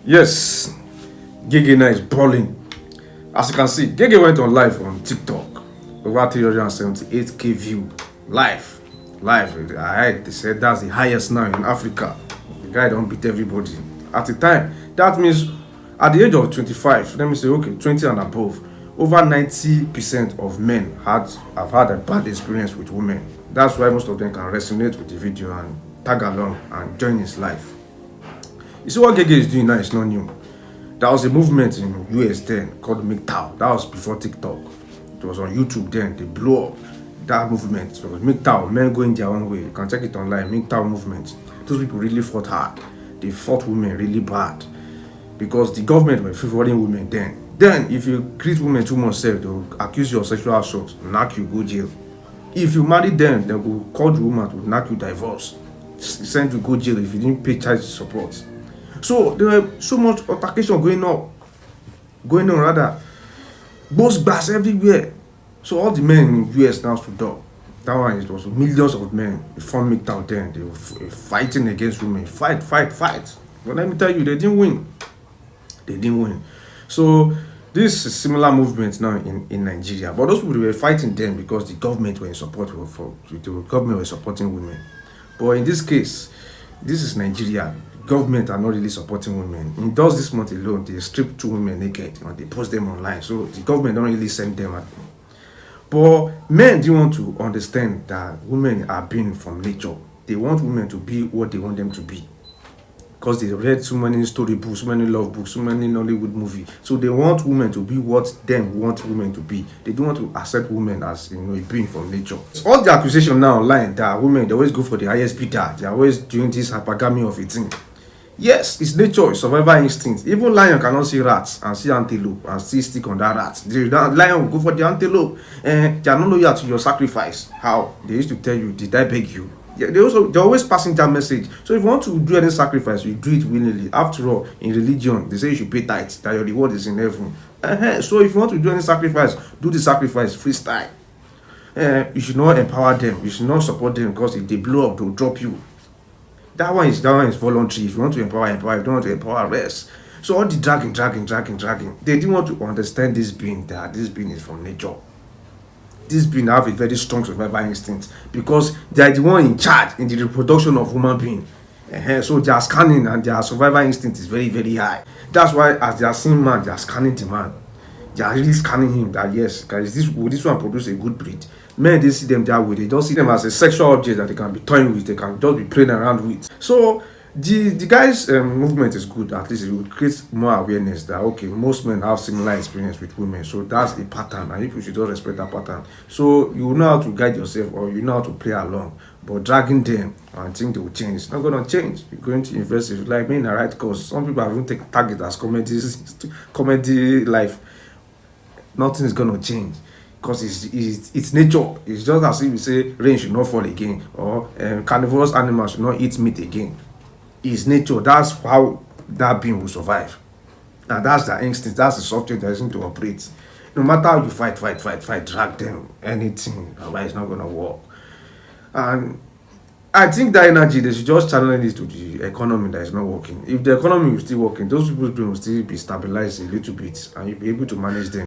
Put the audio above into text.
Yes, Gege now is balling. As you can see, Gege went on live on TikTok. Over 378k view. Live. Live. I heard they said that's the highest now in Africa. The guy don't beat everybody. At the time, that means at the age of 25, let me say, okay, 20 and above, over 90% of men have had a bad experience with women. That's why most of them can resonate with the video and tag along and join his life. You see what Gege is doing now is not new. There was a movement in US then called MGTOW. That was before TikTok. It was on YouTube then. They blew up that movement. So it was MGTOW, men going their own way. You can check it online, MGTOW movement. Those people really fought hard. They fought women really bad. Because the government were favoring women then. Then, if you greet women too much, they will accuse you of sexual assault, knock you, go jail. If you marry them, they will call the woman to knock you divorce, send you go jail if you didn't pay child support. So there were so much altercation going on rather. Both bars everywhere. So all the men in US now stood up. That one, it was millions of men. They formed MGTOW then. They were fighting against women. Fight. But let me tell you, they didn't win. So this is similar movement now in Nigeria. But those people were fighting them because the government were in support the government were supporting women. But in this case, this is Nigeria. Government are not really supporting women. In just this month alone, they stripped 2 women naked and they post them online. So the government don't really send them at. But men do want to understand that women are being from nature. They want women to be what they want them to be. Because they read so many storybooks, so many love books, so many Nollywood movies. So they want women to be what them want women to be. They don't want to accept women as a being from nature. All the accusation now online that women, they always go for the highest bidder. They're always doing this hypergamy of a thing. Yes, it's nature, it's survival instinct. Even lion cannot see rats and see antelope and still stick on that rat. The lion will go for the antelope and they are not loyal to your sacrifice. How? They used to tell you, did I beg you? Yeah, they're always passing that message. So if you want to do any sacrifice, you do it willingly. After all, in religion, they say you should pay tithes, that your reward is in heaven. So if you want to do any sacrifice, do the sacrifice freestyle. You should not empower them. You should not support them because if they blow up, they'll drop you. That one is voluntary. If you want to empower. If you don't want to empower, rest. So all the dragging. They didn't want to understand this being, that this being is from nature. This being have a very strong survival instinct because they are the one in charge in the reproduction of human being. So their scanning and their survival instinct is very, very high. That's why as they are seeing man, they are scanning the man. They are really scanning him that yes, guys, will this one produce a good breed? Men, they see them that way. They don't see them as a sexual object that they can be toying with, they can just be playing around with. So the guys' movement is good. At least it will create more awareness that okay, most men have similar experience with women. So that's a pattern, and people should just respect that pattern. So you know how to guide yourself, or you know how to play along. But dragging them and think they will change, it's not going to change. You're going to invest in like me in the right cause. Some people have even taken target as comedy life. Nothing is going to change. Because it's nature. It's just as if we say rain should not fall again, or carnivorous animals should not eat meat again. It's nature. That's how that being will survive. And that's the instinct. That's the software that is going to operate. No matter how you fight, drag them, anything, otherwise it's not going to work. And I think that energy, they should just channel it to the economy that is not working. If the economy is still working, those people's brain will still be stabilized a little bit and you'll be able to manage them.